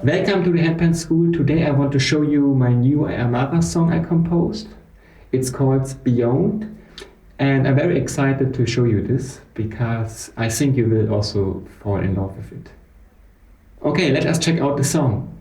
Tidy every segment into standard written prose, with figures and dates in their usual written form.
Welcome to the Handpan School. Today I want to show you my new Amara song I composed. It's called Beyond, and I'm very excited to show you this because I think you will also fall in love with it. Okay, let us check out the song.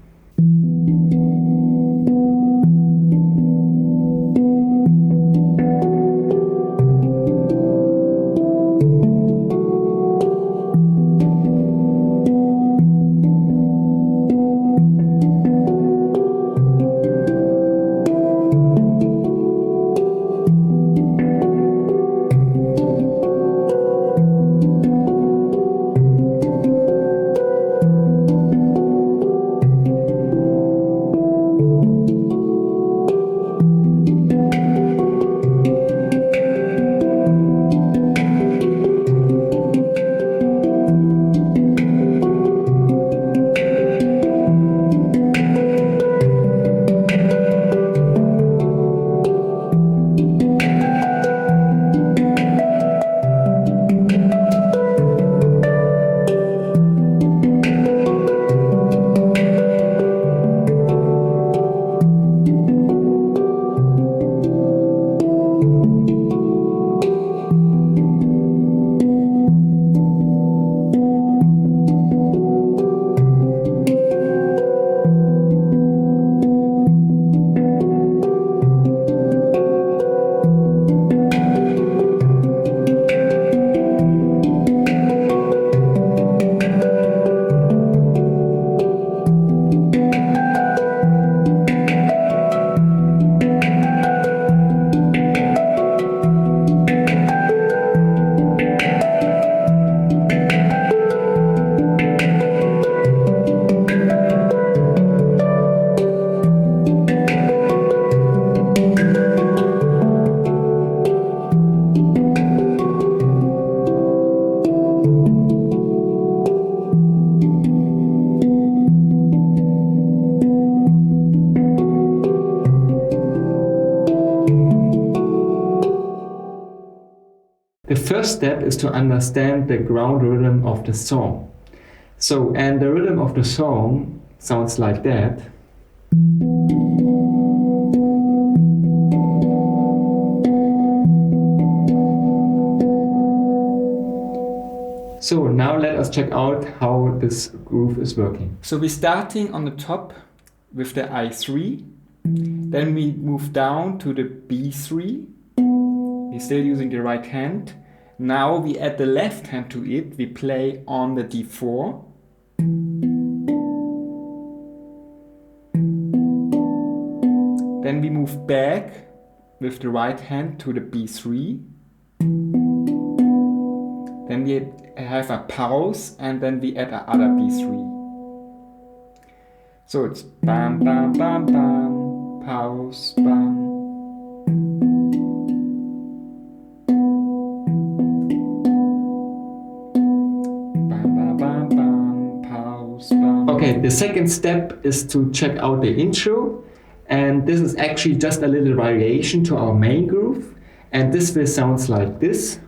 The first step is to understand the ground rhythm of the song. And the rhythm of the song sounds like that. So now let us check out how this groove is working. So we're starting on the top with the I3, then we move down to the B3. We're still using the right hand. Now we add the left hand to it. We play on the D4. Then we move back with the right hand to the B3. Then we have a pause and then we add another B3. So it's bam, bam, bam, bam, pause, bam. Okay, the second step is to check out the intro, and this is actually just a little variation to our main groove, and this will sound like this.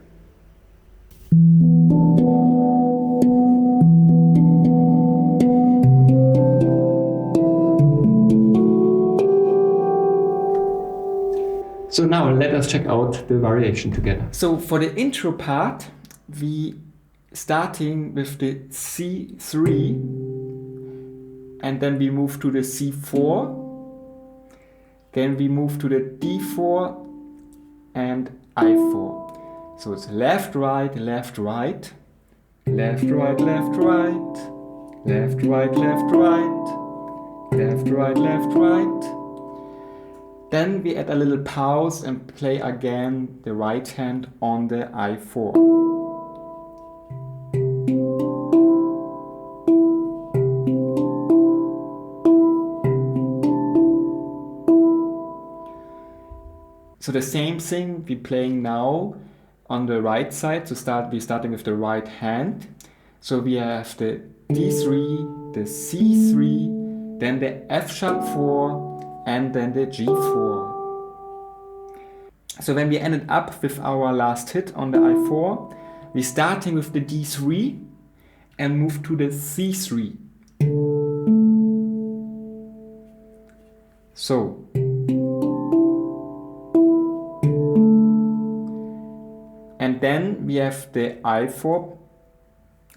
So now let us check out the variation together. So for the intro part, we starting with the C3, and then we move to the C4, then we move to the D4 and I4. So it's left, right, left, right, left, right, left, right, left, right, left, right, left, right, left, right. Then we add a little pause and play again the right hand on the I4. So the same thing we're playing now on the right side. To start, we're starting with the right hand. So we have the D3, the C3, then the F#4, and then the G4. So when we ended up with our last hit on the I4, we're starting with the D3 and move to the C3. So. And then we have the I4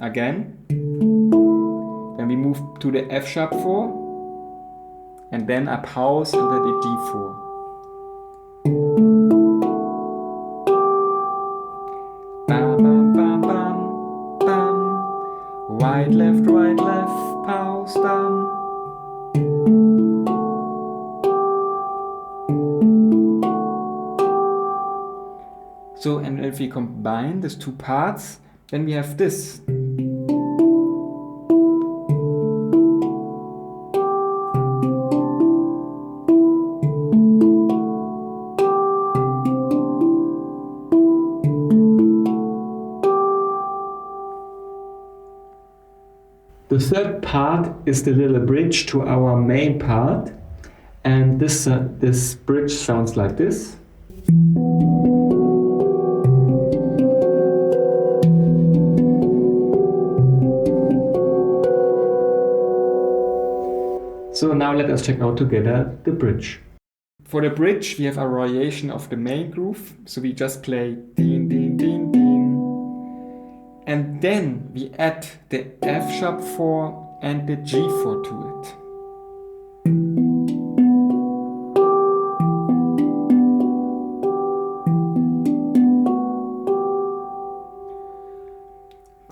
again. Then we move to the F sharp 4. And then a pause and then the G4. Bam, bam, bam, bam, bam. Right, left, pause, bam. So, and if we combine these two parts, then we have this. The third part is the little bridge to our main part, and this bridge sounds like this. So now let us check out together the bridge. For the bridge we have a variation of the main groove, so we just play ding ding ding ding, and then we add the F sharp 4 and the G4 to it.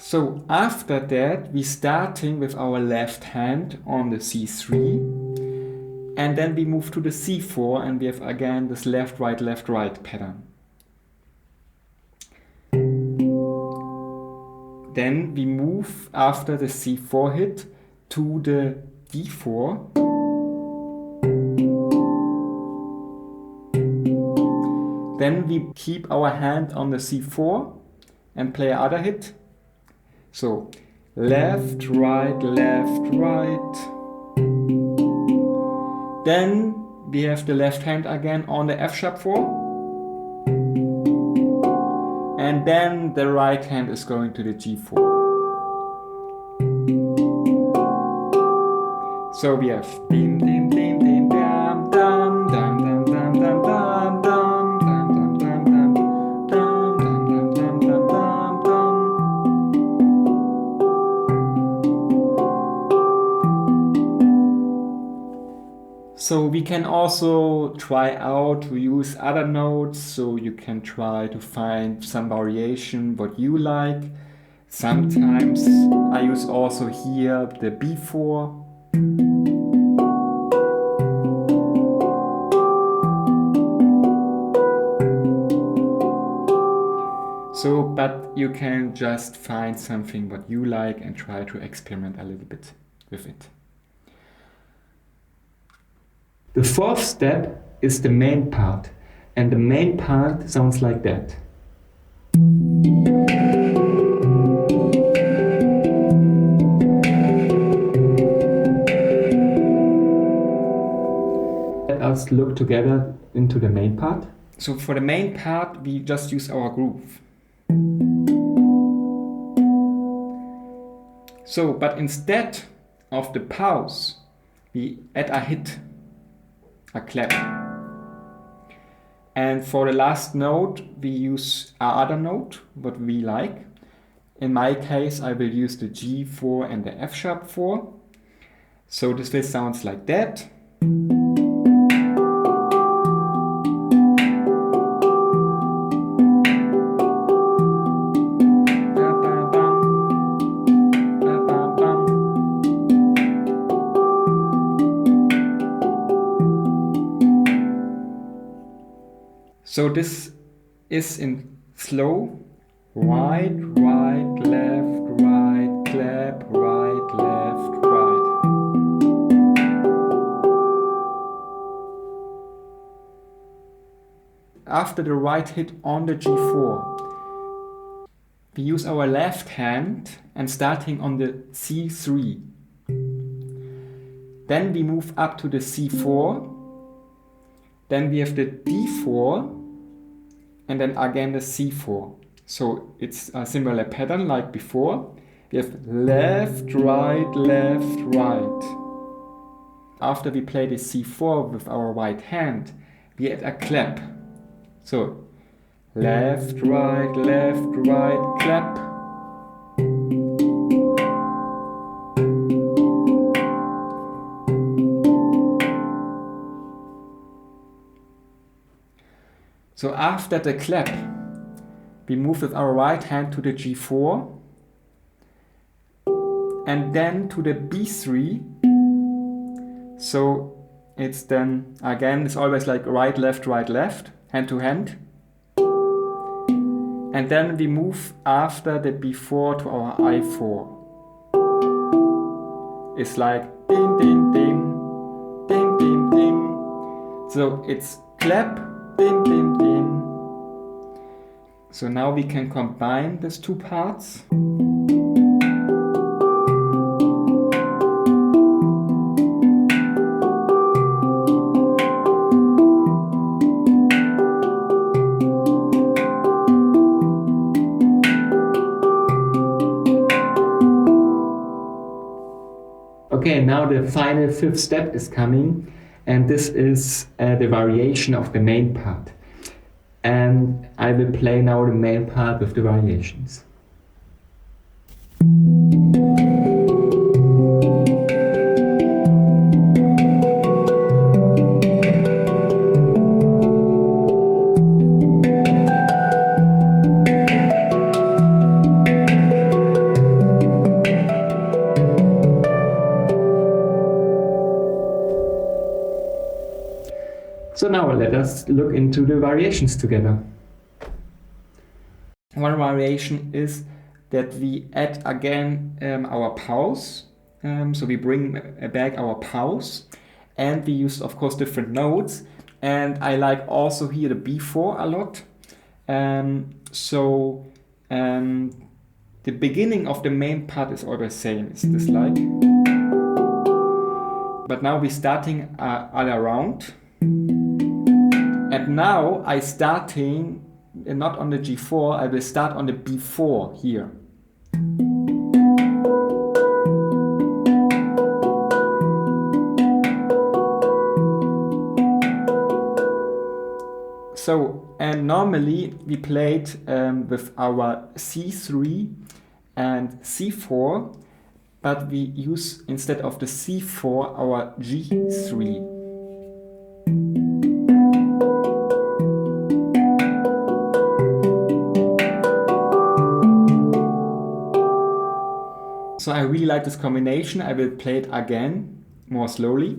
So after that, we starting with our left hand on the C3, and then we move to the C4, and we have again this left, right pattern. Then we move after the C4 hit to the D4. Then we keep our hand on the C4 and play another hit. So, left, right. Then we have the left hand again on the F sharp 4. And then the right hand is going to the G4. So we have dim dim dim dim dam dam dam dam dam dam dam dam. So we can also try out to use other notes, so you can try to find some variation what you like. Sometimes I use also here the B4. So, but you can just find something what you like and try to experiment a little bit with it. The fourth step is the main part, and the main part sounds like that. Let us look together into the main part. So for the main part, we just use our groove. So, but instead of the pause, we add a hit. A clap. And for the last note, we use another note, what we like. In my case, I will use the G4 and the F sharp 4. So this will sound like that. So this is in slow, right, left, right, clap, right, left, right. After the right hit on the G4, we use our left hand and starting on the C3. Then we move up to the C4. Then we have the D4. And then again the C4. So it's a similar pattern like before. We have left, right. after we play the C4 with our right hand, we add a clap. So left, right, clap. So after the clap, we move with our right hand to the G4 and then to the B3. So it's then, again, it's always like right, left, hand to hand. And then we move after the B4 to our I4. It's like dim, dim, dim, dim, dim, dim. So it's clap, dim, dim, dim. So now we can combine these two parts. Okay, now the final fifth step is coming, and this is the variation of the main part. And I will play now the main part with the variations. So now let us look into the variations together. One variation is that we add again our pause. So we bring back our pause, and we use, of course, different notes. And I like also here the B4 a lot. The beginning of the main part is always same. It's this like. But now we're starting all around. And now I starting not on the G4, I will start on the B4 here. So, and normally we played with our C3 and C4, but we use instead of the C4 our G3. So I really like this combination. I will play it again, more slowly.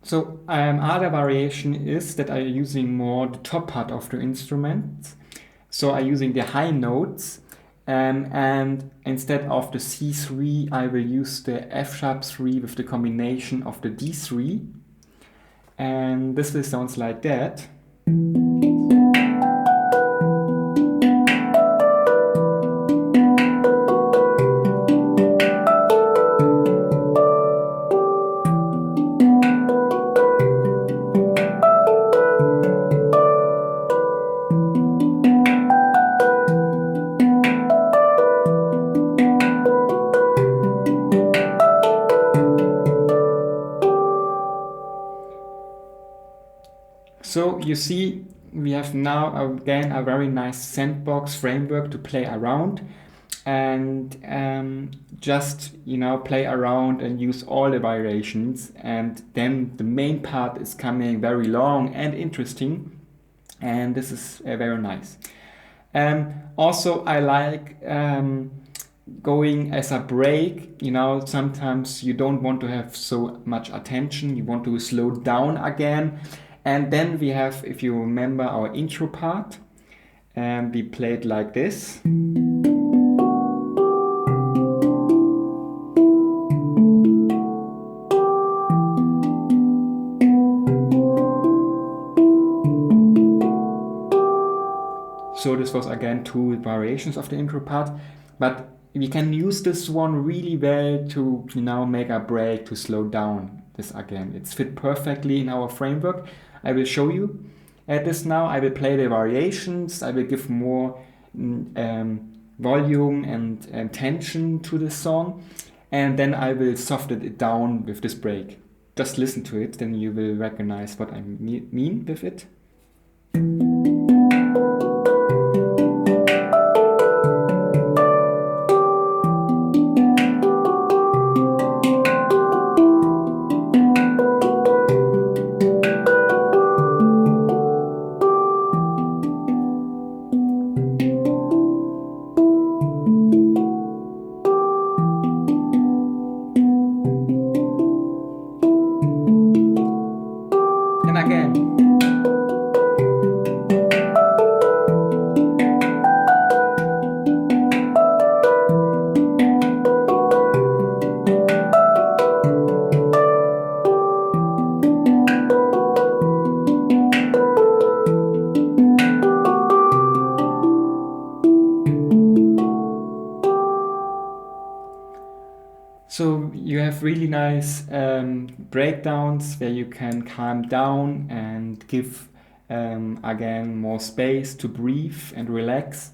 So other variation is that I'm using more the top part of the instrument. So I'm using the high notes, and instead of the C3, I will use the F#3 with the combination of the D3. And this will sound like that. So you see, we have now again a very nice sandbox framework to play around, and just play around and use all the variations, and then the main part is coming very long and interesting, and this is very nice. Also, I like going as a break. Sometimes you don't want to have so much attention, you want to slow down again. And then we have, if you remember, our intro part, and we played like this. So this was again 2 variations of the intro part, but we can use this one really well to now make a break, to slow down this again. It's fit perfectly in our framework. I will show you this now. I will play the variations. I will give more volume and tension to the song, and then I will soften it down with this break. Just listen to it, then you will recognize what I mean with it. And again. So you have really nice breakdowns where you can calm down and give again more space to breathe and relax.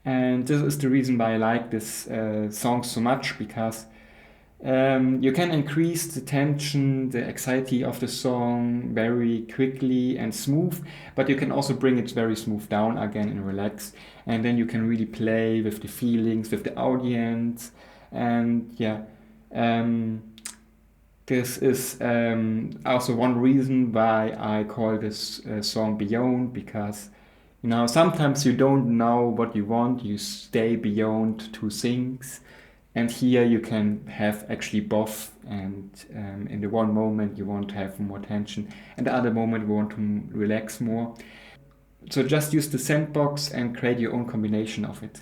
And this is the reason why I like this song so much, because you can increase the tension, the anxiety of the song very quickly and smooth, but you can also bring it very smooth down again and relax. And then you can really play with the feelings, with the audience. And yeah, this is also one reason why I call this song Beyond, because sometimes you don't know what you want, you stay beyond 2 things, and here you can have actually both, and in the one moment you want to have more tension, and the other moment you want to relax more. So just use the sandbox and create your own combination of it.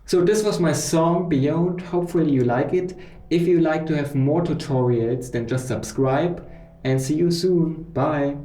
So this was my song Beyond. Hopefully you like it. If you like to have more tutorials, then just subscribe, and see you soon. Bye.